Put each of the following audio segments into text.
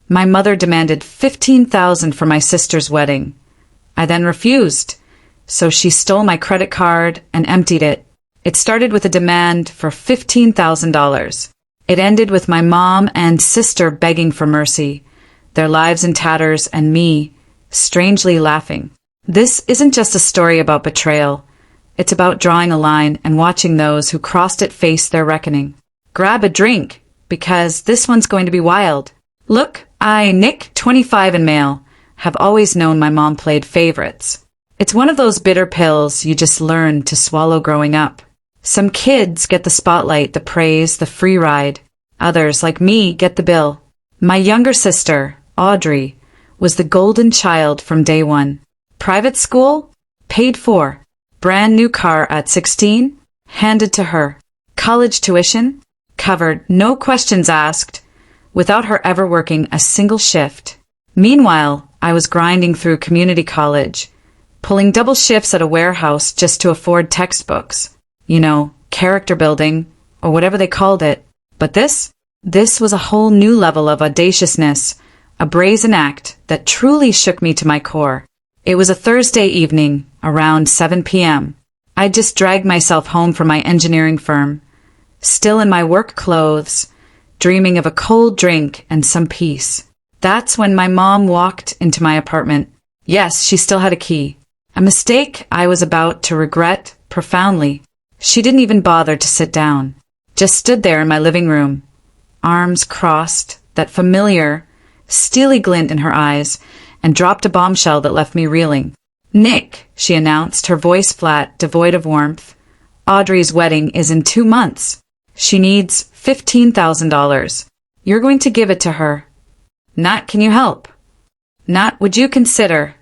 My mother demanded $15,000 for my sister's wedding. I then refused, so she stole my credit card and emptied it. It started with a demand for $15,000. It ended with my mom and sister begging for mercy, their lives in tatters, and me, strangely laughing. This isn't just a story about betrayal. It's about drawing a line and watching those who crossed it face their reckoning. Grab a drink, because this one's going to be wild. Look, I, Nick, 25 and male, have always known my mom played favorites. It's one of those bitter pills you just learn to swallow growing up. Some kids get the spotlight, the praise, the free ride. Others, like me, get the bill. My younger sister, Audrey, was the golden child from day one. Private school? Paid for. Brand new car at 16? Handed to her. College tuition? Covered, no questions asked, without her ever working a single shift. Meanwhile, I was grinding through community college, pulling double shifts at a warehouse just to afford textbooks. You know, character building, or whatever they called it. But this was a whole new level of audaciousness, a brazen act that truly shook me to my core. It was a Thursday evening, around 7 p.m. I just dragged myself home from my engineering firm, still in my work clothes, dreaming of a cold drink and some peace. That's when my mom walked into my apartment. Yes, she still had a key. A mistake I was about to regret profoundly. She didn't even bother to sit down. Just stood there in my living room, arms crossed, that familiar, steely glint in her eyes, and dropped a bombshell that left me reeling. "Nick," she announced, her voice flat, devoid of warmth. "Audrey's wedding is in 2 months. She needs $15,000. You're going to give it to her. Not can you help. Not would you consider.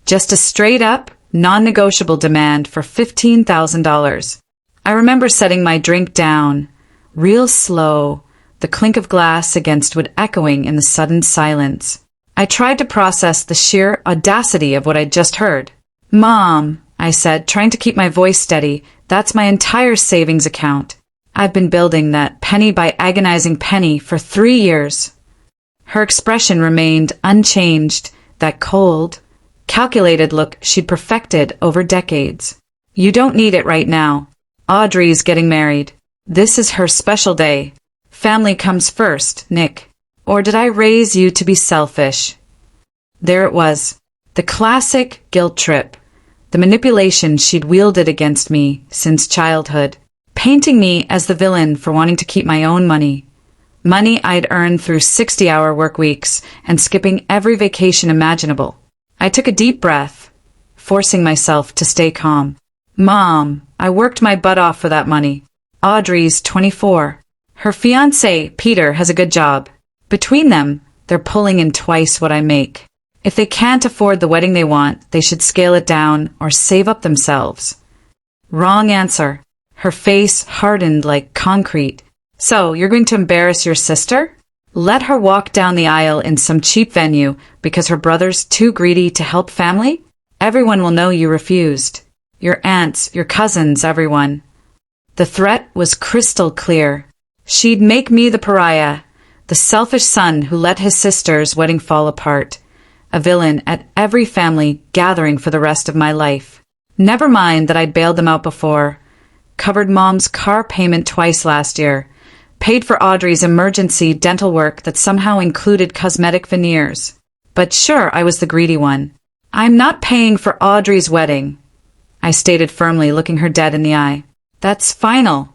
Just a straight-up, non-negotiable demand for $15,000. I remember setting my drink down, real slow, the clink of glass against wood echoing in the sudden silence. I tried to process the sheer audacity of what I'd just heard. "Mom," I said, trying to keep my voice steady, "that's my entire savings account. I've been building that penny by agonizing penny for 3 years." Her expression remained unchanged, that cold, calculated look she'd perfected over decades. "You don't need it right now. Audrey's getting married. This is her special day. Family comes first, Nick. Or did I raise you to be selfish?" There it was, the classic guilt trip, the manipulation she'd wielded against me since childhood, painting me as the villain for wanting to keep my own money. Money I'd earned through 60-hour work weeks and skipping every vacation imaginable. I took a deep breath, forcing myself to stay calm. "Mom, I worked my butt off for that money. Audrey's 24. Her fiancé, Peter, has a good job. Between them, they're pulling in twice what I make. If they can't afford the wedding they want, they should scale it down or save up themselves." Wrong answer. Her face hardened like concrete. "So, you're going to embarrass your sister? Let her walk down the aisle in some cheap venue because her brother's too greedy to help family? Everyone will know you refused. Your aunts, your cousins, everyone." The threat was crystal clear. She'd make me the pariah, the selfish son who let his sister's wedding fall apart, a villain at every family gathering for the rest of my life. Never mind that I'd bailed them out before, covered Mom's car payment twice last year, paid for Audrey's emergency dental work that somehow included cosmetic veneers. But sure, I was the greedy one. "I'm not paying for Audrey's wedding," I stated firmly, looking her dead in the eye. "That's final."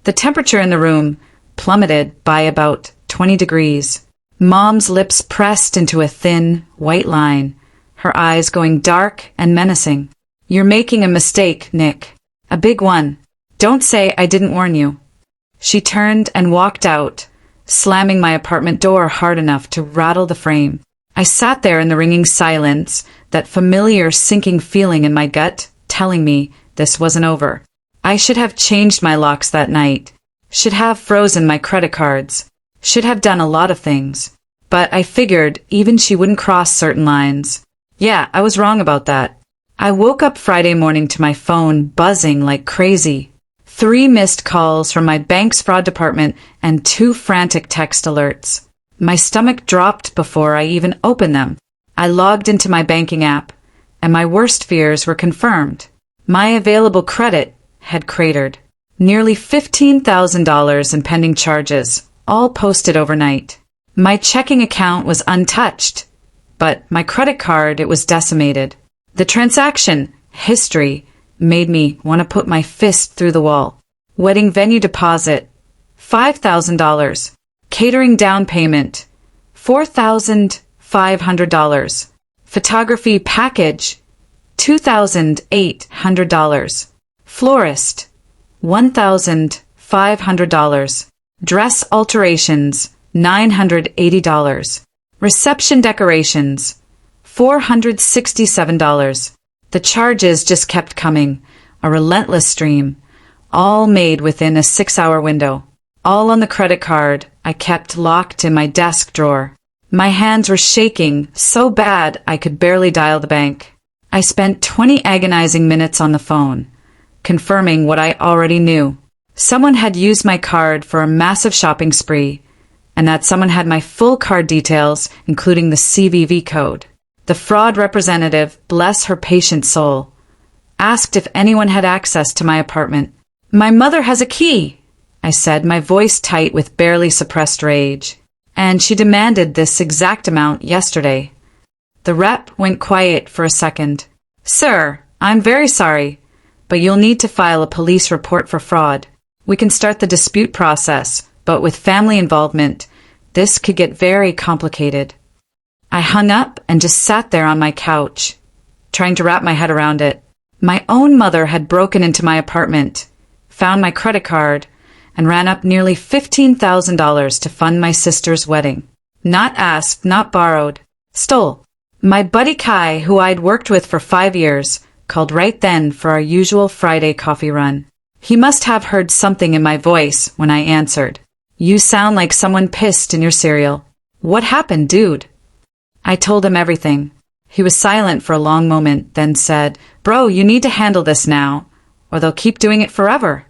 The temperature in the room plummeted by about 20 degrees. Mom's lips pressed into a thin, white line, her eyes going dark and menacing. "You're making a mistake, Nick. A big one. Don't say I didn't warn you." She turned and walked out, slamming my apartment door hard enough to rattle the frame. I sat there in the ringing silence, that familiar sinking feeling in my gut telling me this wasn't over. I should have changed my locks that night, should have frozen my credit cards, should have done a lot of things. But I figured even she wouldn't cross certain lines. Yeah, I was wrong about that. I woke up Friday morning to my phone buzzing like crazy. 3 missed calls from my bank's fraud department and 2 frantic text alerts. My stomach dropped before I even opened them. I logged into my banking app, and my worst fears were confirmed. My available credit had cratered. Nearly $15,000 in pending charges, all posted overnight. My checking account was untouched, but my credit card, it was decimated. The transaction history made me want to put my fist through the wall. Wedding venue deposit, $5,000. Catering down payment, $4,500. Photography package, $2,800. Florist, $1,500. Dress alterations, $980. Reception decorations, $467. The charges just kept coming, a relentless stream, all made within a 6-hour window. All on the credit card I kept locked in my desk drawer. My hands were shaking so bad I could barely dial the bank. I spent 20 agonizing minutes on the phone, confirming what I already knew. Someone had used my card for a massive shopping spree, and that someone had my full card details, including the CVV code. The fraud representative, bless her patient soul, asked if anyone had access to my apartment. "My mother has a key," I said, my voice tight with barely suppressed rage. "And she demanded this exact amount yesterday." The rep went quiet for a second. "Sir, I'm very sorry, but you'll need to file a police report for fraud. We can start the dispute process, but with family involvement, this could get very complicated." I hung up and just sat there on my couch, trying to wrap my head around it. My own mother had broken into my apartment, found my credit card, and ran up nearly $15,000 to fund my sister's wedding. Not asked, not borrowed. Stole. My buddy Kai, who I'd worked with for 5 years, called right then for our usual Friday coffee run. He must have heard something in my voice when I answered. "You sound like someone pissed in your cereal." "What happened, dude?" I told him everything. He was silent for a long moment, then said, "Bro, you need to handle this now, or they'll keep doing it forever."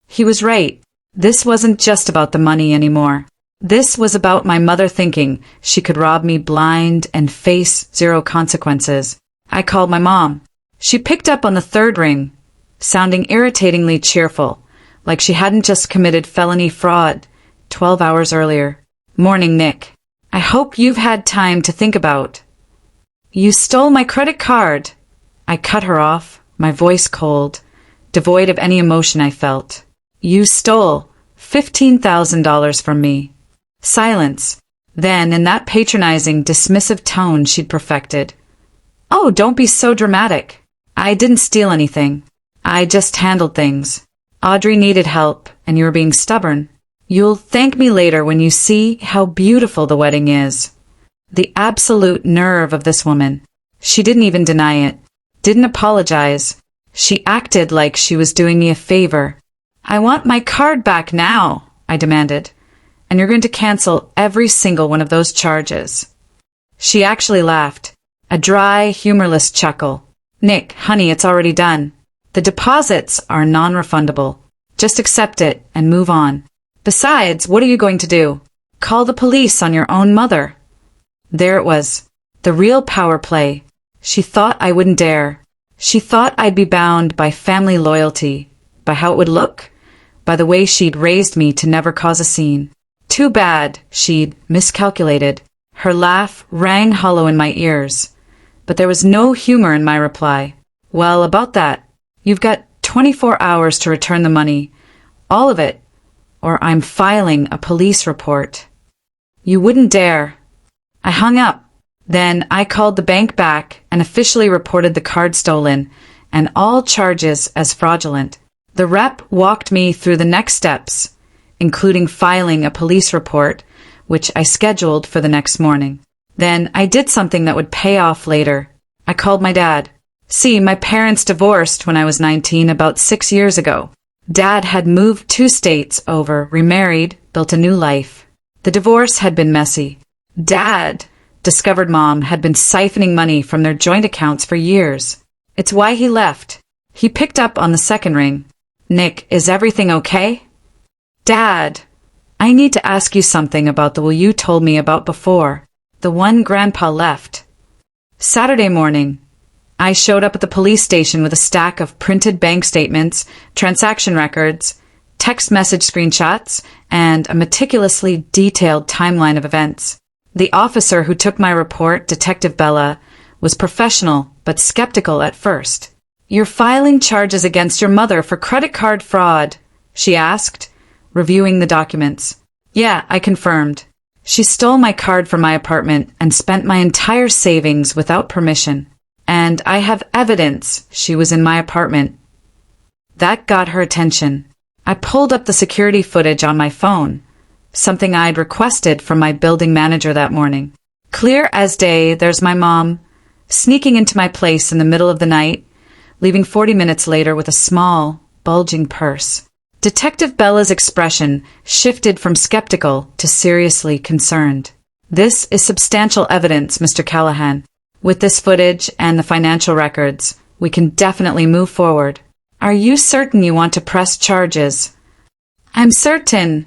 He was right. This wasn't just about the money anymore. This was about my mother thinking she could rob me blind and face zero consequences. I called my mom. She picked up on the third ring, sounding irritatingly cheerful, like she hadn't just committed felony fraud 12 hours earlier. "Morning, Nick. I hope you've had time to think about." "You stole my credit card." I cut her off, my voice cold, devoid of any emotion I felt. "You stole $15,000 from me." Silence. Then, in that patronizing, dismissive tone she'd perfected, "Oh, don't be so dramatic. I didn't steal anything. I just handled things. Audrey needed help, and you were being stubborn. You'll thank me later when you see how beautiful the wedding is." The absolute nerve of this woman. She didn't even deny it. Didn't apologize. She acted like she was doing me a favor. "I want my card back now," I demanded, "and you're going to cancel every single one of those charges." She actually laughed. A dry, humorless chuckle. "Nick, honey, it's already done. The deposits are non-refundable. Just accept it and move on. Besides, what are you going to do? Call the police on your own mother?" There it was. The real power play. She thought I wouldn't dare. She thought I'd be bound by family loyalty, by how it would look, by the way she'd raised me to never cause a scene. Too bad she'd miscalculated. Her laugh rang hollow in my ears, but there was no humor in my reply. "Well, about that, you've got 24 hours to return the money, all of it, or I'm filing a police report." "You wouldn't dare." I hung up. Then I called the bank back and officially reported the card stolen and all charges as fraudulent. The rep walked me through the next steps, including filing a police report, which I scheduled for the next morning. Then I did something that would pay off later. I called my dad. See, my parents divorced when I was 19, about 6 years ago. Dad had moved 2 states over, remarried, built a new life. The divorce had been messy. Dad discovered Mom had been siphoning money from their joint accounts for years. It's why he left. He picked up on the second ring. "Nick, is everything okay?" "Dad." I need to ask you something about the will you told me about before, the one Grandpa left. Saturday morning, I showed up at the police station with a stack of printed bank statements, transaction records, text message screenshots, and a meticulously detailed timeline of events. The officer who took my report, Detective Bella, was professional but skeptical at first. "You're filing charges against your mother for credit card fraud?" she asked, reviewing the documents. "Yeah," I confirmed. "She stole my card from my apartment and spent my entire savings without permission. And I have evidence she was in my apartment." That got her attention. I pulled up the security footage on my phone, something I'd requested from my building manager that morning. Clear as day, there's my mom, sneaking into my place in the middle of the night, leaving 40 minutes later with a small, bulging purse. Detective Bella's expression shifted from skeptical to seriously concerned. "This is substantial evidence, Mr. Callahan. With this footage and the financial records, we can definitely move forward. Are you certain you want to press charges?" "I'm certain,"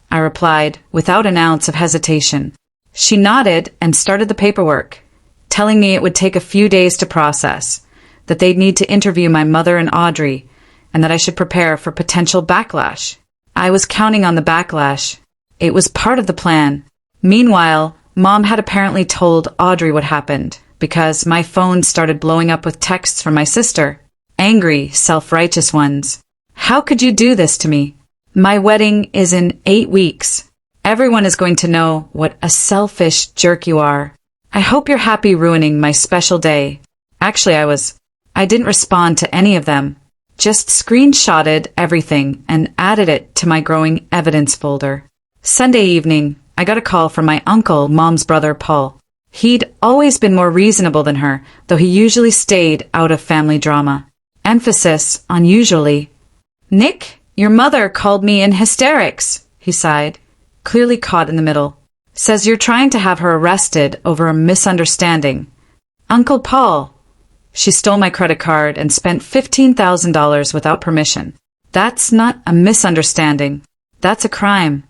I replied, without an ounce of hesitation. She nodded and started the paperwork, telling me it would take a few days to process, that they'd need to interview my mother and Audrey, and that I should prepare for potential backlash. I was counting on the backlash. It was part of the plan. Meanwhile, Mom had apparently told Audrey what happened, because my phone started blowing up with texts from my sister. Angry, self-righteous ones. "How could you do this to me? My wedding is in 8 weeks. Everyone is going to know what a selfish jerk you are. I hope you're happy ruining my special day." Actually, I didn't respond to any of them. Just screenshotted everything and added it to my growing evidence folder. Sunday evening, I got a call from my uncle, Mom's brother, Paul. He'd always been more reasonable than her, though he usually stayed out of family drama. Emphasis on usually. "Nick, your mother called me in hysterics," he sighed, clearly caught in the middle. "Says you're trying to have her arrested over a misunderstanding." "Uncle Paul, she stole my credit card and spent $15,000 without permission. That's not a misunderstanding. That's a crime."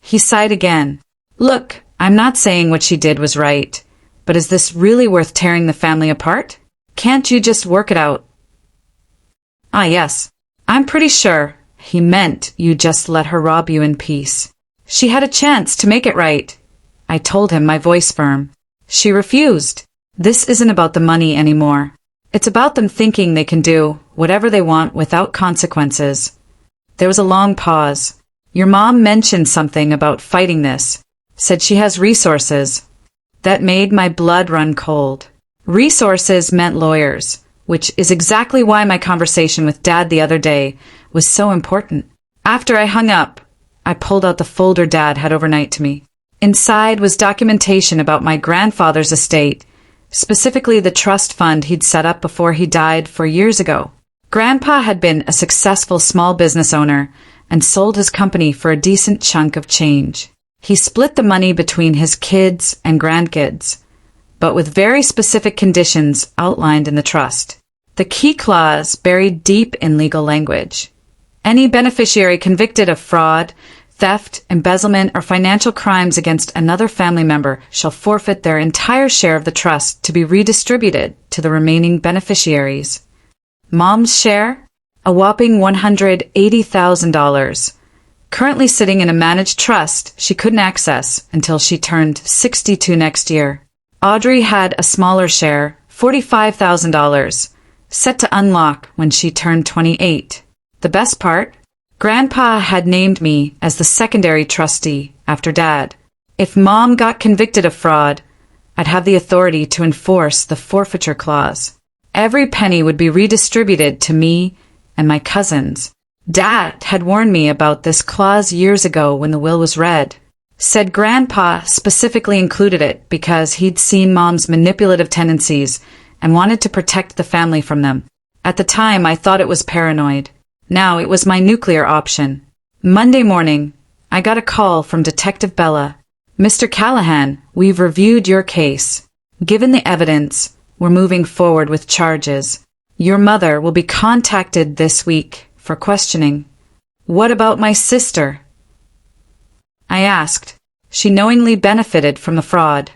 He sighed again. "Look, I'm not saying what she did was right, but is this really worth tearing the family apart? Can't you just work it out?" "Ah, yes. I'm pretty sure he meant you just let her rob you in peace. She had a chance to make it right," I told him, my voice firm. "She refused. This isn't about the money anymore. It's about them thinking they can do whatever they want without consequences." There was a long pause. "Your mom mentioned something about fighting this. Said she has resources." That made my blood run cold. Resources meant lawyers, which is exactly why my conversation with Dad the other day was so important. After I hung up, I pulled out the folder Dad had overnight to me. Inside was documentation about my grandfather's estate, specifically the trust fund he'd set up before he died 4 years ago. Grandpa had been a successful small business owner and sold his company for a decent chunk of change. He split the money between his kids and grandkids, but with very specific conditions outlined in the trust. The key clause buried deep in legal language. Any beneficiary convicted of fraud, theft, embezzlement, or financial crimes against another family member shall forfeit their entire share of the trust to be redistributed to the remaining beneficiaries. Mom's share? A whopping $180,000. Currently sitting in a managed trust she couldn't access until she turned 62 next year. Audrey had a smaller share, $45,000, set to unlock when she turned 28. The best part? Grandpa had named me as the secondary trustee after Dad. If Mom got convicted of fraud, I'd have the authority to enforce the forfeiture clause. Every penny would be redistributed to me and my cousins. Dad had warned me about this clause years ago when the will was read. Said Grandpa specifically included it because he'd seen Mom's manipulative tendencies and wanted to protect the family from them. At the time, I thought it was paranoid. Now it was my nuclear option. Monday morning, I got a call from Detective Bella. "Mr. Callahan, we've reviewed your case. Given the evidence, we're moving forward with charges. Your mother will be contacted this week for questioning." "What about my sister?" I asked. She knowingly benefited from the fraud.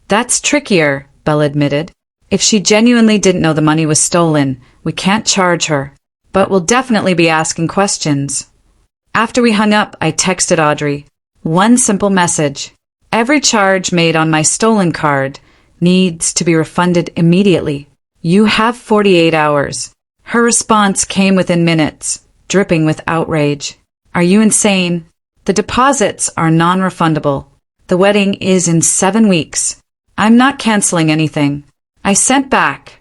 That's trickier, Bella admitted. If she genuinely didn't know the money was stolen, we can't charge her. But we'll definitely be asking questions. After we hung up, I texted Audrey. One simple message. Every charge made on my stolen card needs to be refunded immediately. You have 48 hours. Her response came within minutes, dripping with outrage. Are you insane? The deposits are non-refundable. The wedding is in 7 weeks. I'm not canceling anything. I sent back.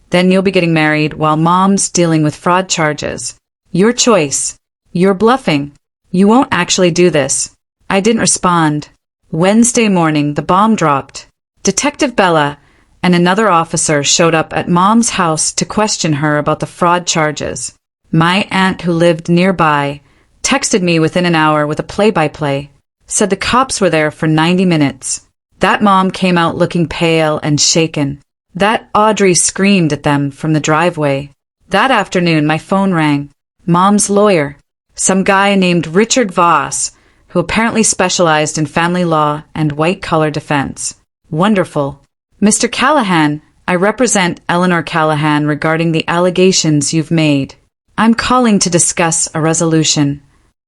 Then you'll be getting married while Mom's dealing with fraud charges. Your choice. You're bluffing. You won't actually do this. I didn't respond. Wednesday morning, the bomb dropped. Detective Bella and another officer showed up at Mom's house to question her about the fraud charges. My aunt, who lived nearby, texted me within an hour with a play-by-play. Said the cops were there for 90 minutes. That mom came out looking pale and shaken. That Audrey screamed at them from the driveway. That afternoon, my phone rang. Mom's lawyer. Some guy named Richard Voss, who apparently specialized in family law and white-collar defense. Wonderful. Mr. Callahan, I represent Eleanor Callahan regarding the allegations you've made. I'm calling to discuss a resolution.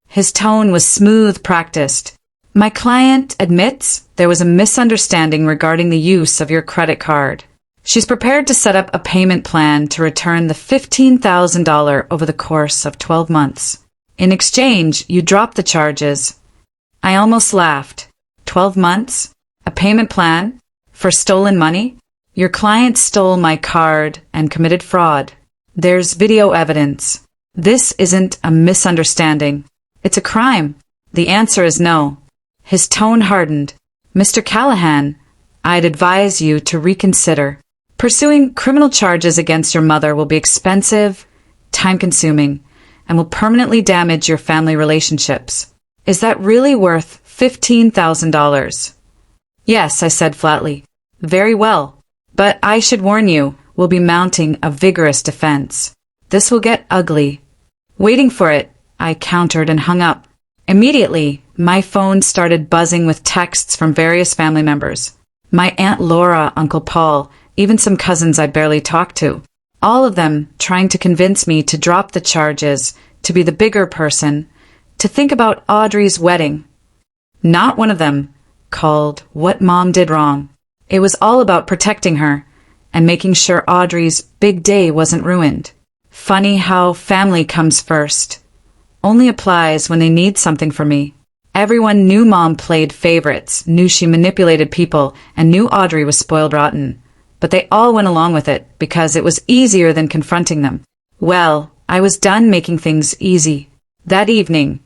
His tone was smooth, practiced. My client admits there was a misunderstanding regarding the use of your credit card. She's prepared to set up a payment plan to return the $15,000 over the course of 12 months. In exchange, you drop the charges. I almost laughed. 12 months? A payment plan? For stolen money? Your client stole my card and committed fraud. There's video evidence. This isn't a misunderstanding. It's a crime. The answer is no. His tone hardened. Mr. Callahan, I'd advise you to reconsider. Pursuing criminal charges against your mother will be expensive, time-consuming, and will permanently damage your family relationships. Is that really worth $15,000? Yes, I said flatly. Very well. But I should warn you, we'll be mounting a vigorous defense. This will get ugly. Waiting for it, I countered and hung up. Immediately, my phone started buzzing with texts from various family members. My Aunt Laura, Uncle Paul, even some cousins I barely talked to. All of them trying to convince me to drop the charges, to be the bigger person, to think about Audrey's wedding. Not one of them called what Mom did wrong. It was all about protecting her and making sure Audrey's big day wasn't ruined. Funny how family comes first. Only applies when they need something from me. Everyone knew Mom played favorites, knew she manipulated people, and knew Audrey was spoiled rotten. But they all went along with it because it was easier than confronting them. Well, I was done making things easy. That evening,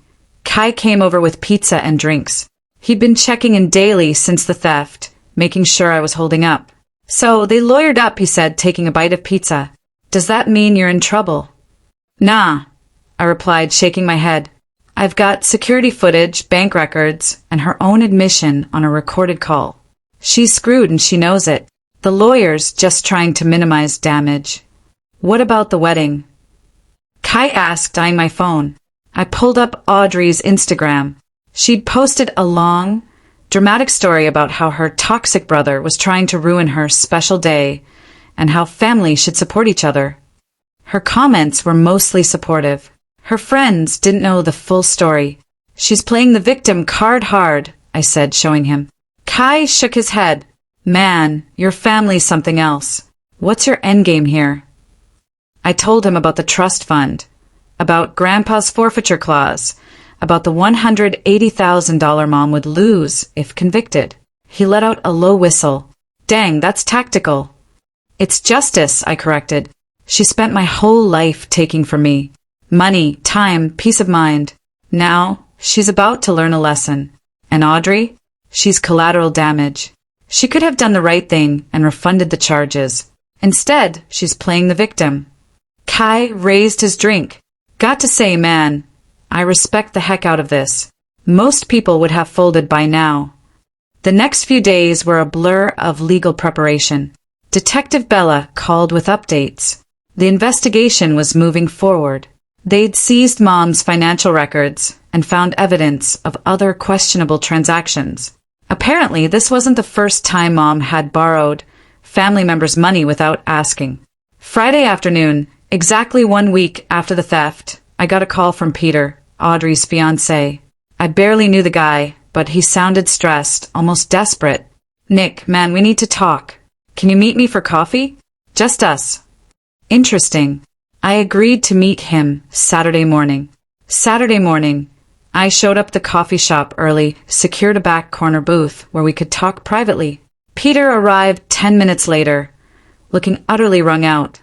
Kai came over with pizza and drinks. He'd been checking in daily since the theft, making sure I was holding up. So they lawyered up, he said, taking a bite of pizza. Does that mean you're in trouble? Nah, I replied, shaking my head. I've got security footage, bank records, and her own admission on a recorded call. She's screwed and she knows it. The lawyer's just trying to minimize damage. What about the wedding? Kai asked, eyeing my phone. I pulled up Audrey's Instagram. She'd posted a long, dramatic story about how her toxic brother was trying to ruin her special day and how family should support each other. Her comments were mostly supportive. Her friends didn't know the full story. She's playing the victim card hard, I said, showing him. Kai shook his head. Man, your family's something else. What's your endgame here? I told him about the trust fund, about Grandpa's forfeiture clause, about the $180,000 Mom would lose if convicted. He let out a low whistle. Dang, that's tactical. It's justice, I corrected. She spent my whole life taking from me. Money, time, peace of mind. Now, she's about to learn a lesson. And Audrey? She's collateral damage. She could have done the right thing and refunded the charges. Instead, she's playing the victim. Kai raised his drink. Got to say, man, I respect the heck out of this. Most people would have folded by now. The next few days were a blur of legal preparation. Detective Bella called with updates. The investigation was moving forward. They'd seized Mom's financial records and found evidence of other questionable transactions. Apparently, this wasn't the first time Mom had borrowed family members' money without asking. Friday afternoon, exactly 1 week after the theft, I got a call from Peter, Audrey's fiancé. I barely knew the guy, but he sounded stressed, almost desperate. "Nick, man, we need to talk. Can you meet me for coffee? Just us." Interesting. I agreed to meet him Saturday morning. I showed up at the coffee shop early, secured a back corner booth where we could talk privately. Peter arrived 10 minutes later, looking utterly wrung out,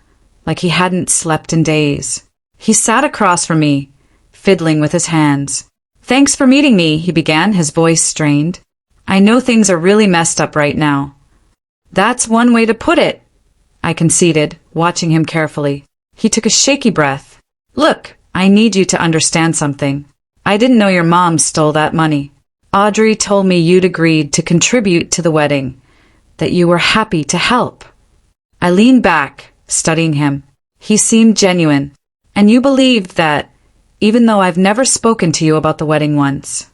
like he hadn't slept in days. He sat across from me, fiddling with his hands. "Thanks for meeting me," he began, his voice strained. "I know things are really messed up right now." "That's one way to put it," I conceded, watching him carefully. He took a shaky breath. "Look, I need you to understand something. I didn't know your mom stole that money. Audrey told me you'd agreed to contribute to the wedding, that you were happy to help." I leaned back, studying him. He seemed genuine. "And you believed that, even though I've never spoken to you about the wedding once."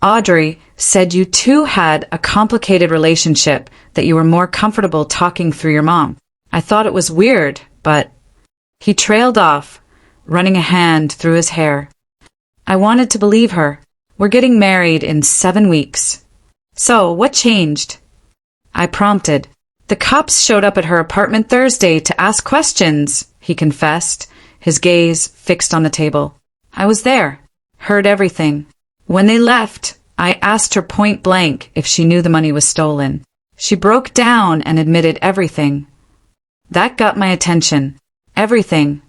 "Audrey said you two had a complicated relationship, that you were more comfortable talking through your mom. I thought it was weird, but—" He trailed off, running a hand through his hair. I wanted to believe her. "We're getting married in 7 weeks. So, what changed?" I prompted. "The cops showed up at her apartment Thursday to ask questions," he confessed, his gaze fixed on the table. "I was there, heard everything. When they left, I asked her point blank if she knew the money was stolen. She broke down and admitted everything. That got my attention. Everything."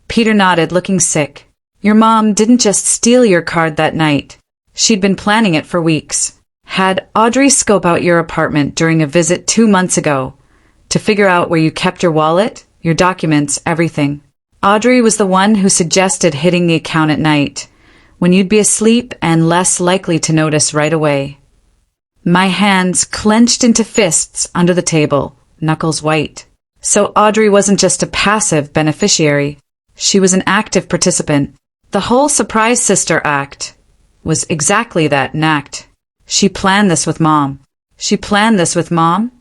Peter nodded, looking sick. "Your mom didn't just steal your card that night. She'd been planning it for weeks. Had Audrey scope out your apartment during a visit 2 months ago to figure out where you kept your wallet, your documents, everything. Audrey was the one who suggested hitting the account at night, when you'd be asleep and less likely to notice right away." My hands clenched into fists under the table, knuckles white. So Audrey wasn't just a passive beneficiary. She was an active participant. The whole surprise sister act was exactly that, an act. She planned this with Mom. She planned this with Mom?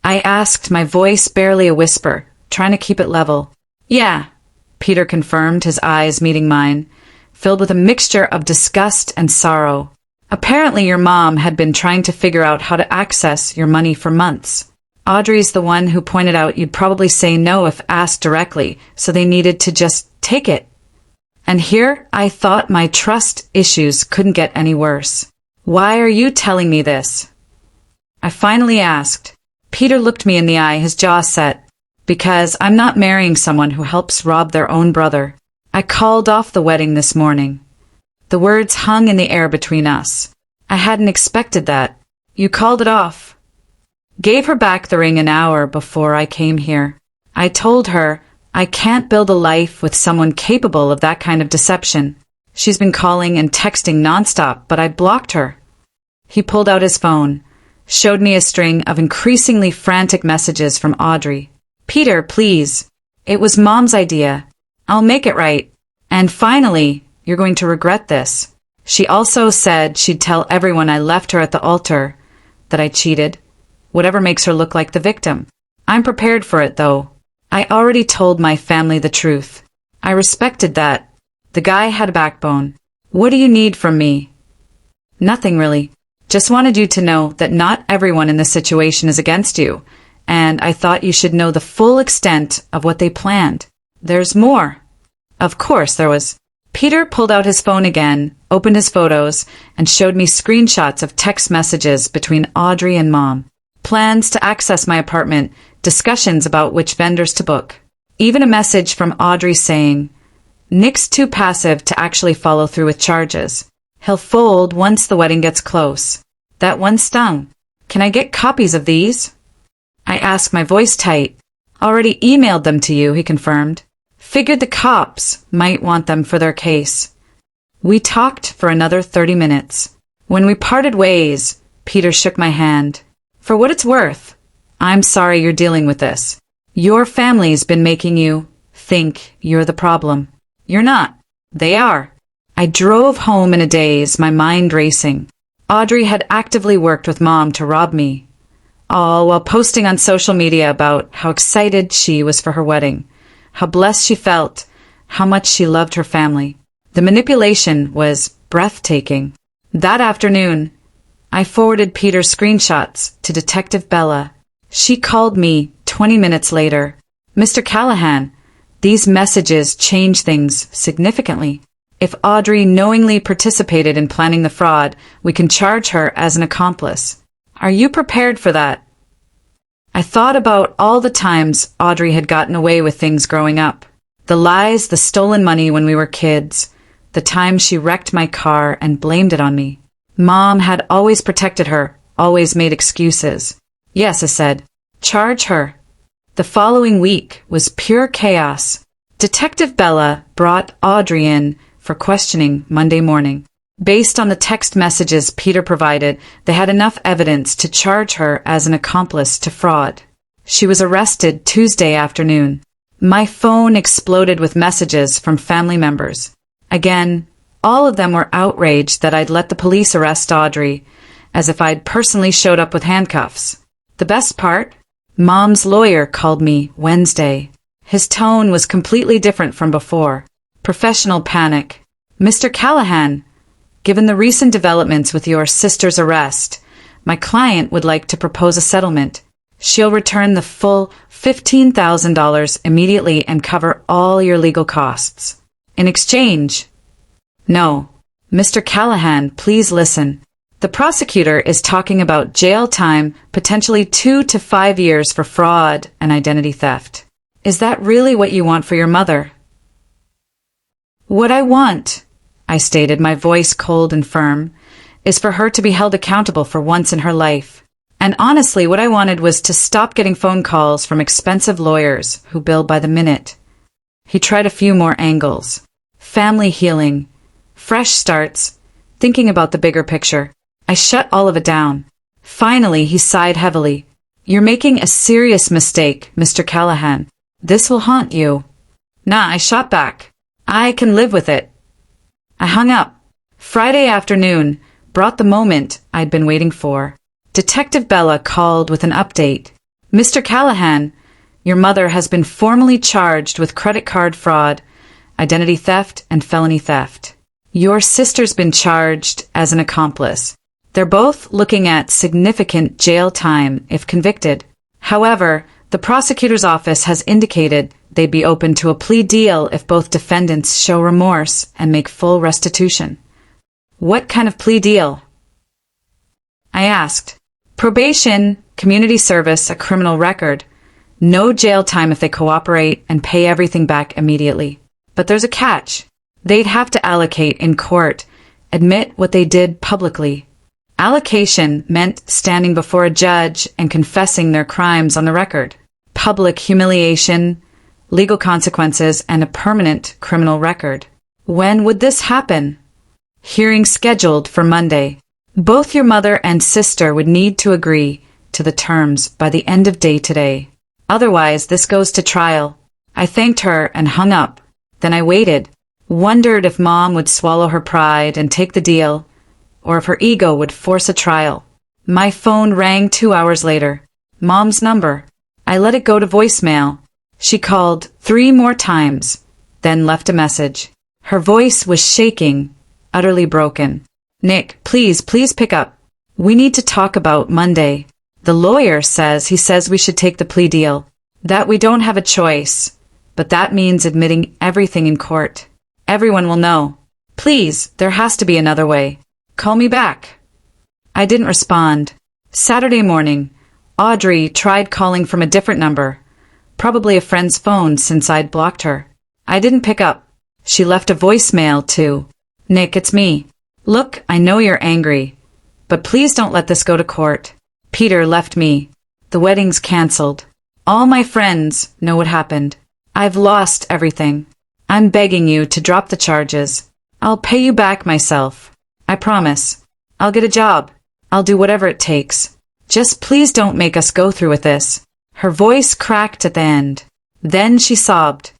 I asked, my voice barely a whisper, trying to keep it level. "Yeah," Peter confirmed, his eyes meeting mine, filled with a mixture of disgust and sorrow. "Apparently your mom had been trying to figure out how to access your money for months. Audrey's the one who pointed out you'd probably say no if asked directly, so they needed to just take it. And here I thought my trust issues couldn't get any worse. Why are you telling me this?" I finally asked. Peter looked me in the eye, his jaw set. "Because I'm not marrying someone who helps rob their own brother. I called off the wedding this morning." The words hung in the air between us. I hadn't expected that. "You called it off?" "Gave her back the ring an hour before I came here. I told her I can't build a life with someone capable of that kind of deception. She's been calling and texting nonstop, but I blocked her." He pulled out his phone, showed me a string of increasingly frantic messages from Audrey. "Peter, please. It was Mom's idea. I'll make it right. And finally, you're going to regret this. She also said she'd tell everyone I left her at the altar, that I cheated, whatever makes her look like the victim. I'm prepared for it, though. I already told my family the truth. I respected that. The guy had a backbone. What do you need from me?" "Nothing, really. Just wanted you to know that not everyone in this situation is against you, and I thought you should know the full extent of what they planned. There's more." Of course there was. Peter pulled out his phone again, opened his photos, and showed me screenshots of text messages between Audrey and Mom. Plans to access my apartment, discussions about which vendors to book. Even a message from Audrey saying, "Nick's too passive to actually follow through with charges. He'll fold once the wedding gets close." That one stung. "Can I get copies of these?" I asked, my voice tight. "Already emailed them to you," he confirmed. "Figured the cops might want them for their case." We talked for another 30 minutes. When we parted ways, Peter shook my hand. "For what it's worth, I'm sorry you're dealing with this. Your family's been making you think you're the problem. You're not. They are. I drove home in a daze, my mind racing. Audrey had actively worked with Mom to rob me, all while posting on social media about how excited she was for her wedding, how blessed she felt, how much she loved her family. The manipulation was breathtaking. That afternoon, I forwarded Peter's screenshots to Detective Bella. She called me 20 minutes later. Mr. Callahan, these messages change things significantly. If Audrey knowingly participated in planning the fraud, we can charge her as an accomplice. Are you prepared for that? I thought about all the times Audrey had gotten away with things growing up. The lies, the stolen money when we were kids, the time she wrecked my car and blamed it on me. Mom had always protected her, always made excuses. Yes, I said, charge her. The following week was pure chaos. Detective Bella brought Audrey in for questioning Monday morning. Based on the text messages Peter provided, they had enough evidence to charge her as an accomplice to fraud. She was arrested Tuesday afternoon. My phone exploded with messages from family members. Again, all of them were outraged that I'd let the police arrest Audrey, as if I'd personally showed up with handcuffs. The best part? Mom's lawyer called me Wednesday. His tone was completely different from before. Professional panic. Mr. Callahan, given the recent developments with your sister's arrest, my client would like to propose a settlement. She'll return the full $15,000 immediately and cover all your legal costs. In exchange, no. Mr. Callahan, please listen. The prosecutor is talking about jail time, potentially 2 to 5 years for fraud and identity theft. Is that really what you want for your mother? What I want, I stated, my voice cold and firm, is for her to be held accountable for once in her life. And honestly, what I wanted was to stop getting phone calls from expensive lawyers who bill by the minute. He tried a few more angles. Family healing, fresh starts, thinking about the bigger picture. I shut all of it down. Finally, he sighed heavily. You're making a serious mistake, Mr. Callahan. This will haunt you. Nah, I shot back. I can live with it. I hung up. Friday afternoon brought the moment I'd been waiting for. Detective Bella called with an update. Mr. Callahan, your mother has been formally charged with credit card fraud, identity theft, and felony theft. Your sister's been charged as an accomplice. They're both looking at significant jail time if convicted. However, the prosecutor's office has indicated they'd be open to a plea deal if both defendants show remorse and make full restitution. What kind of plea deal? I asked. Probation, community service, a criminal record. No jail time if they cooperate and pay everything back immediately. But there's a catch. They'd have to allocate in court, admit what they did publicly. Allocation meant standing before a judge and confessing their crimes on the record. Public humiliation, legal consequences, and a permanent criminal record. When would this happen? Hearing scheduled for Monday. Both your mother and sister would need to agree to the terms by the end of day today. Otherwise, this goes to trial. I thanked her and hung up. Then I waited, wondered if Mom would swallow her pride and take the deal, or if her ego would force a trial. My phone rang 2 hours later. Mom's number. I let it go to voicemail. She called 3 more times, then left a message. Her voice was shaking, utterly broken. Nick, please pick up. We need to talk about Monday. The lawyer says we should take the plea deal. That we don't have a choice. But that means admitting everything in court. Everyone will know. Please, there has to be another way. Call me back. I didn't respond. Saturday morning, Audrey tried calling from a different number. Probably a friend's phone since I'd blocked her. I didn't pick up. She left a voicemail too. Nick, it's me. Look, I know you're angry, but please don't let this go to court. Peter left me. The wedding's canceled. All my friends know what happened. I've lost everything. I'm begging you to drop the charges. I'll pay you back myself. I promise. I'll get a job. I'll do whatever it takes. Just please don't make us go through with this. Her voice cracked at the end. Then she sobbed.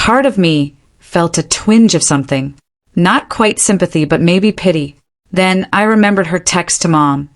part of me felt a twinge of something. Not quite sympathy, but maybe pity. Then I remembered her text to Mom.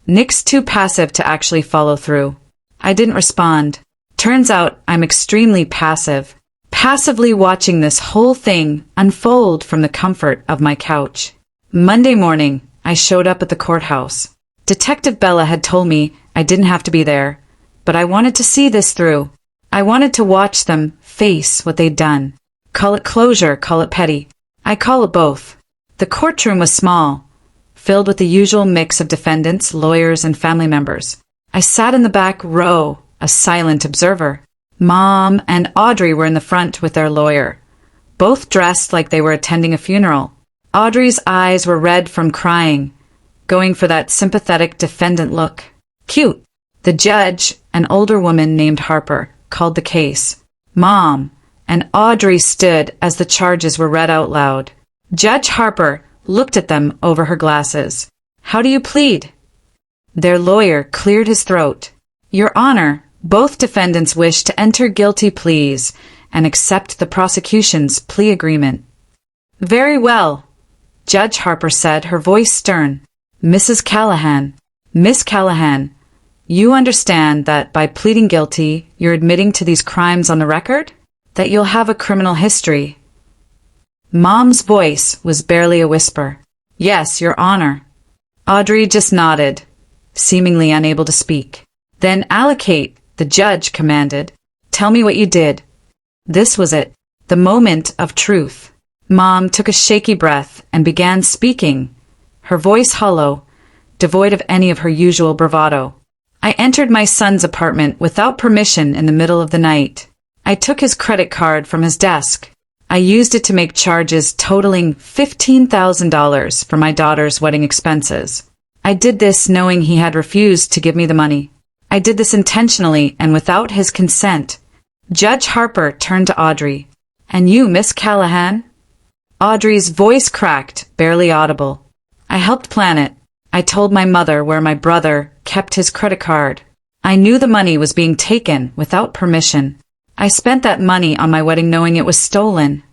Nick's too passive to actually follow through. I didn't respond. Turns out I'm extremely passive. Passively watching this whole thing unfold from the comfort of my couch. Monday morning, I showed up at the courthouse. Detective Bella had told me I didn't have to be there, but I wanted to see this through. I wanted to watch them face what they'd done. Call it closure, call it petty. I call it both. The courtroom was small, filled with the usual mix of defendants, lawyers, and family members. I sat in the back row, a silent observer. Mom and Audrey were in the front with their lawyer, both dressed like they were attending a funeral. Audrey's eyes were red from crying, going for that sympathetic defendant look. Cute. The judge, an older woman named Harper, called the case. Mom and Audrey stood as the charges were read out loud. Judge Harper looked at them over her glasses. How do you plead? Their lawyer cleared his throat. Your Honor, both defendants wish to enter guilty pleas and accept the prosecution's plea agreement. Very well, Judge Harper said, her voice stern. Mrs. Callahan, Miss Callahan, you understand that by pleading guilty, you're admitting to these crimes on the record? That you'll have a criminal history? Mom's voice was barely a whisper. Yes, Your Honor. Audrey just nodded, seemingly unable to speak. Then allocate, the judge commanded. Tell me what you did. This was it, the moment of truth. Mom took a shaky breath and began speaking, her voice hollow, devoid of any of her usual bravado. I entered my son's apartment without permission in the middle of the night. I took his credit card from his desk. I used it to make charges totaling $15,000 for my daughter's wedding expenses. I did this knowing he had refused to give me the money. I did this intentionally and without his consent. Judge Harper turned to Audrey. And you, Miss Callahan? Audrey's voice cracked, barely audible. I helped plan it. I told my mother where my brother kept his credit card. I knew the money was being taken without permission. I spent that money on my wedding knowing it was stolen.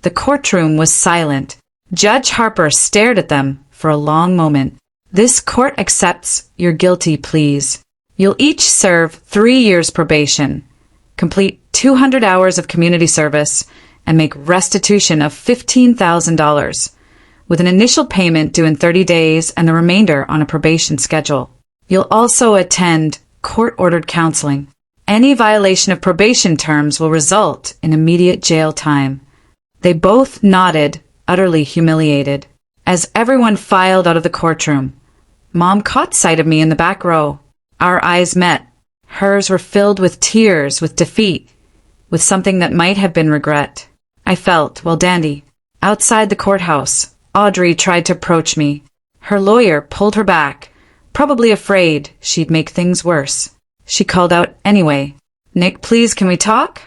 The courtroom was silent. Judge Harper stared at them for a long moment. This court accepts your guilty pleas. You'll each serve 3 years probation, complete 200 hours of community service, and make restitution of $15,000, with an initial payment due in 30 days and the remainder on a probation schedule. You'll also attend court-ordered counseling. Any violation of probation terms will result in immediate jail time. They both nodded, utterly humiliated. As everyone filed out of the courtroom, Mom caught sight of me in the back row. Our eyes met. Hers were filled with tears, with defeat, with something that might have been regret. I felt, well, dandy. Outside the courthouse, Audrey tried to approach me. Her lawyer pulled her back, probably afraid she'd make things worse. She called out anyway. Nick, please, can we talk?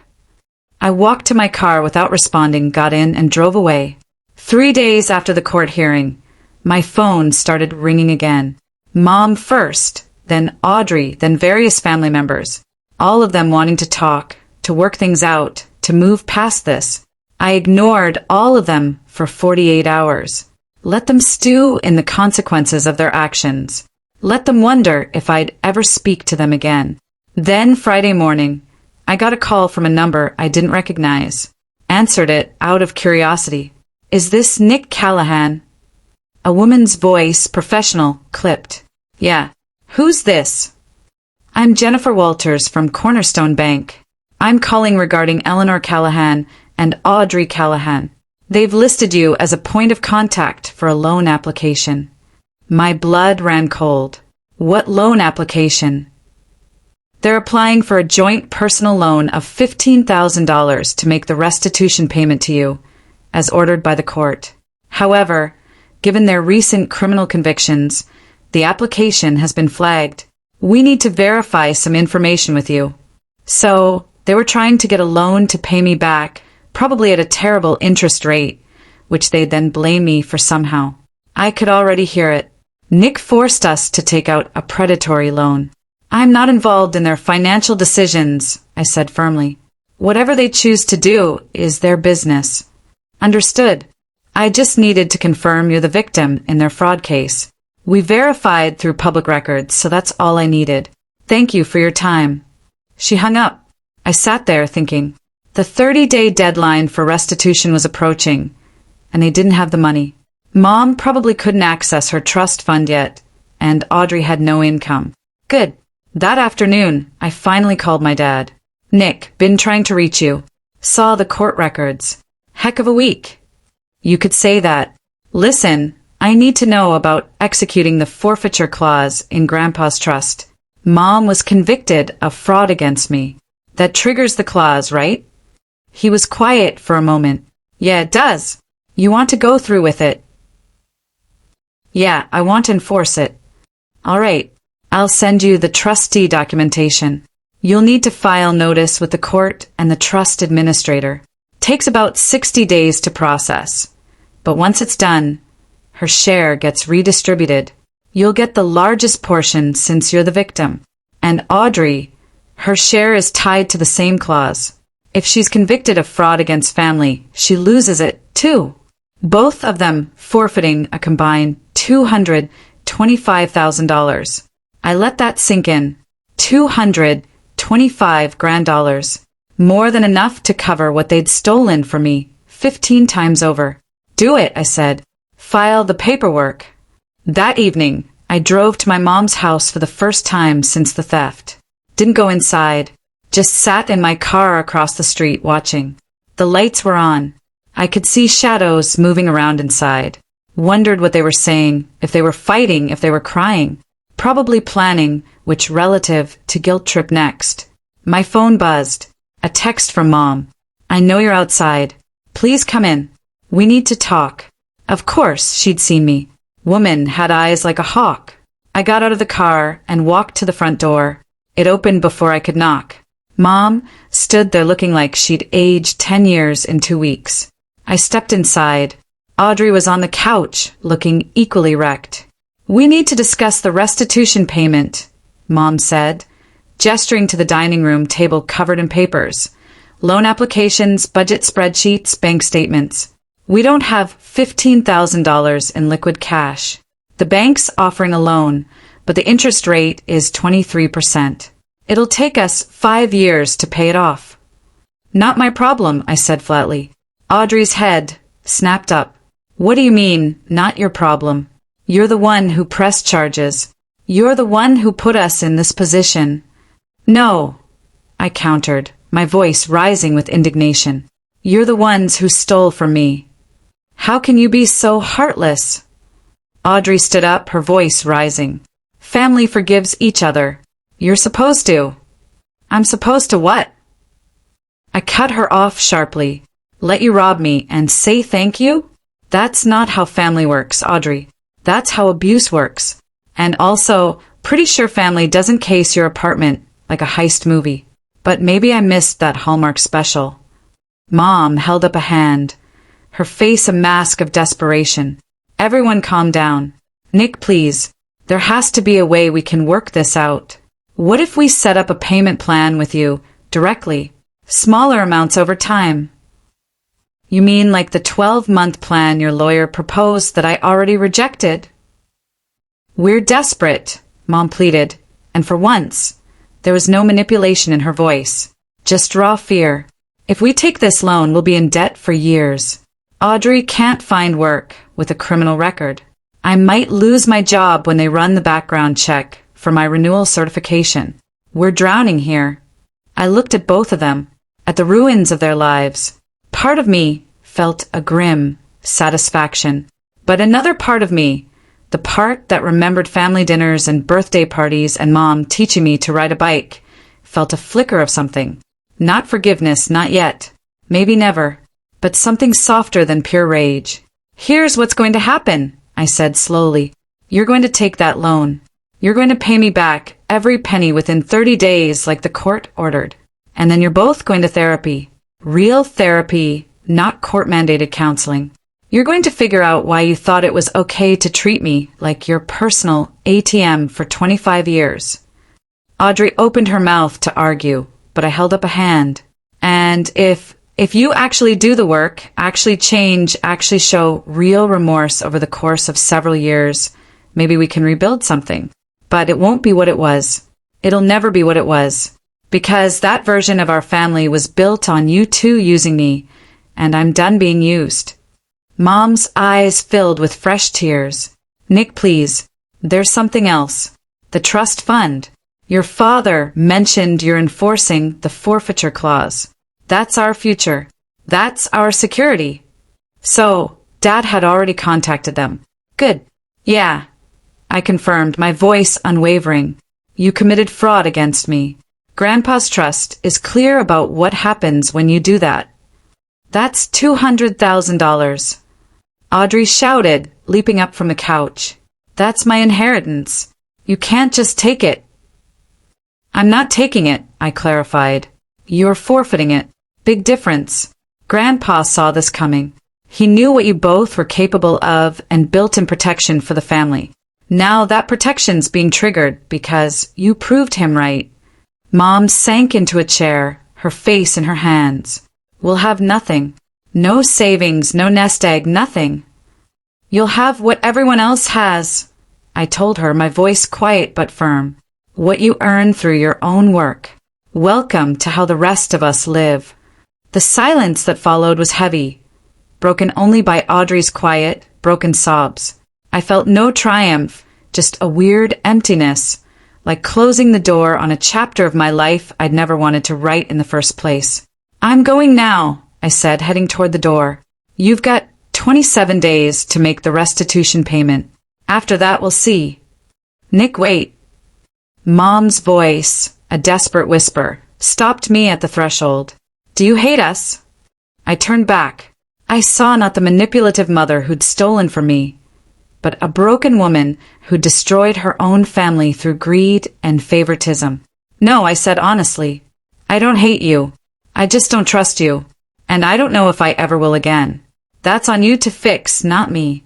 I walked to my car without responding, got in, and drove away. 3 days after the court hearing, my phone started ringing again. Mom first, then Audrey, then various family members. All of them wanting to talk, to work things out, to move past this. I ignored all of them for 48 hours. Let them stew in the consequences of their actions. Let them wonder if I'd ever speak to them again. Then Friday morning, I got a call from a number I didn't recognize. Answered it out of curiosity. Is this Nick Callahan? A woman's voice, professional, clipped. Yeah. Who's this? I'm Jennifer Walters from Cornerstone Bank. I'm calling regarding Eleanor Callahan and Audrey Callahan. They've listed you as a point of contact for a loan application. My blood ran cold. What loan application? They're applying for a joint personal loan of $15,000 to make the restitution payment to you, as ordered by the court. However, given their recent criminal convictions, the application has been flagged. We need to verify some information with you. So, they were trying to get a loan to pay me back, probably at a terrible interest rate, which they'd then blame me for somehow. I could already hear it. Nick forced us to take out a predatory loan. I'm not involved in their financial decisions, I said firmly. Whatever they choose to do is their business. Understood. I just needed to confirm you're the victim in their fraud case. We verified through public records, so that's all I needed. Thank you for your time. She hung up. I sat there thinking. The 30-day deadline for restitution was approaching, and they didn't have the money. Mom probably couldn't access her trust fund yet, and Audrey had no income. Good. That afternoon, I finally called my dad. Nick, been trying to reach you. Saw the court records. Heck of a week. You could say that. Listen, I need to know about executing the forfeiture clause in Grandpa's trust. Mom was convicted of fraud against me. That triggers the clause, right? He was quiet for a moment. Yeah, it does. You want to go through with it? Yeah, I want to enforce it. All right. I'll send you the trustee documentation. You'll need to file notice with the court and the trust administrator. Takes about 60 days to process. But once it's done, her share gets redistributed. You'll get the largest portion since you're the victim. And Audrey, her share is tied to the same clause. If she's convicted of fraud against family, she loses it too. Both of them forfeiting a combined $225,000. I let that sink in. $225,000. More than enough to cover what they'd stolen from me 15 times over. Do it, I said. File the paperwork. That evening, I drove to my mom's house for the first time since the theft. Didn't go inside. Just sat in my car across the street watching. The lights were on. I could see shadows moving around inside. Wondered what they were saying, if they were fighting, if they were crying. Probably planning which relative to guilt trip next. My phone buzzed. A text from Mom. I know you're outside. Please come in. We need to talk. Of course, she'd seen me. Woman had eyes like a hawk. I got out of the car and walked to the front door. It opened before I could knock. Mom stood there looking like she'd aged 10 years in 2 weeks. I stepped inside. Audrey was on the couch, looking equally wrecked. We need to discuss the restitution payment, Mom said, gesturing to the dining room table covered in papers. Loan applications, budget spreadsheets, bank statements. We don't have $15,000 in liquid cash. The bank's offering a loan, but the interest rate is 23%. It'll take us 5 years to pay it off. Not my problem, I said flatly. Audrey's head snapped up. What do you mean, not your problem? You're the one who pressed charges. You're the one who put us in this position. No, I countered, my voice rising with indignation. You're the ones who stole from me. How can you be so heartless? Audrey stood up, her voice rising. Family forgives each other. You're supposed to. I'm supposed to what? I cut her off sharply. Let you rob me and say thank you? That's not how family works, Audrey. That's how abuse works. And also, pretty sure family doesn't case your apartment like a heist movie. But maybe I missed that Hallmark special. Mom held up a hand, her face a mask of desperation. Everyone calm down. Nick, please. There has to be a way we can work this out. What if we set up a payment plan with you, directly? Smaller amounts over time. You mean like the 12-month plan your lawyer proposed that I already rejected? We're desperate, Mom pleaded, and for once, there was no manipulation in her voice, just raw fear. If we take this loan, we'll be in debt for years. Audrey can't find work with a criminal record. I might lose my job when they run the background check for my renewal certification. We're drowning here. I looked at both of them, at the ruins of their lives. Part of me felt a grim satisfaction, but another part of me, the part that remembered family dinners and birthday parties and Mom teaching me to ride a bike, felt a flicker of something. Not forgiveness, not yet. Maybe never. But something softer than pure rage. Here's what's going to happen, I said slowly. You're going to take that loan. You're going to pay me back every penny within 30 days like the court ordered. And then you're both going to therapy. Real therapy, not court-mandated counseling. You're going to figure out why you thought it was okay to treat me like your personal ATM for 25 years. Audrey opened her mouth to argue, but I held up a hand. And if you actually do the work, actually change, actually show real remorse over the course of several years, maybe we can rebuild something. But it won't be what it was. It'll never be what it was. Because that version of our family was built on you two using me, and I'm done being used. Mom's eyes filled with fresh tears. Nick, please. There's something else. The trust fund. Your father mentioned you're enforcing the forfeiture clause. That's our future. That's our security. So, Dad had already contacted them. Good. Yeah. I confirmed, my voice unwavering. You committed fraud against me. Grandpa's trust is clear about what happens when you do that. That's $200,000. Audrey shouted, leaping up from the couch. That's my inheritance. You can't just take it. I'm not taking it, I clarified. You're forfeiting it. Big difference. Grandpa saw this coming. He knew what you both were capable of and built in protection for the family. Now that protection's being triggered because you proved him right. Mom sank into a chair, her face in her hands. We'll have nothing. No savings, no nest egg, nothing. You'll have what everyone else has, I told her, my voice quiet but firm. What you earn through your own work. Welcome to how the rest of us live. The silence that followed was heavy, broken only by Audrey's quiet, broken sobs. I felt no triumph, just a weird emptiness, like closing the door on a chapter of my life I'd never wanted to write in the first place. I'm going now, I said, heading toward the door. You've got 27 days to make the restitution payment. After that, we'll see. Nick, wait. Mom's voice, a desperate whisper, stopped me at the threshold. Do you hate us? I turned back. I saw not the manipulative mother who'd stolen from me, but a broken woman who destroyed her own family through greed and favoritism. No, I said honestly. I don't hate you. I just don't trust you. And I don't know if I ever will again. That's on you to fix, not me.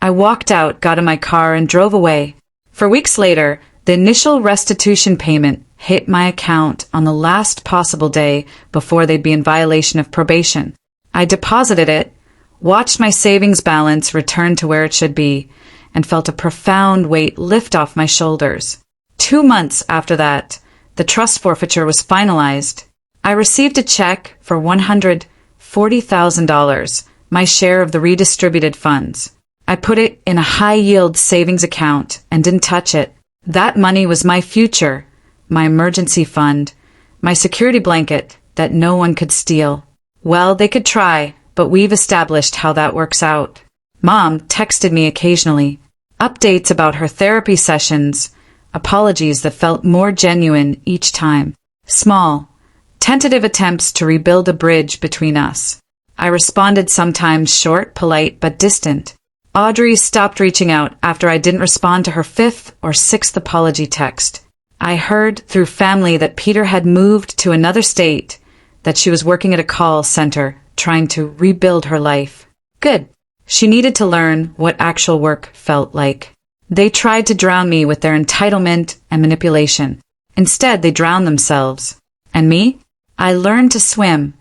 I walked out, got in my car, and drove away. For weeks later, the initial restitution payment hit my account on the last possible day before they'd be in violation of probation. I deposited it, watched my savings balance return to where it should be, and felt a profound weight lift off my shoulders. 2 months after that, the trust forfeiture was finalized. I received a check for $140,000, my share of the redistributed funds. I put it in a high-yield savings account and didn't touch it. That money was my future, my emergency fund, my security blanket that no one could steal. Well, they could try, but we've established how that works out. Mom texted me occasionally, updates about her therapy sessions, apologies that felt more genuine each time. Small, tentative attempts to rebuild a bridge between us. I responded sometimes short, polite, but distant. Audrey stopped reaching out after I didn't respond to her 5th or 6th apology text. I heard through family that Peter had moved to another state, that she was working at a call center, trying to rebuild her life. Good. She needed to learn what actual work felt like. They tried to drown me with their entitlement and manipulation. Instead, they drowned themselves. And me? I learned to swim.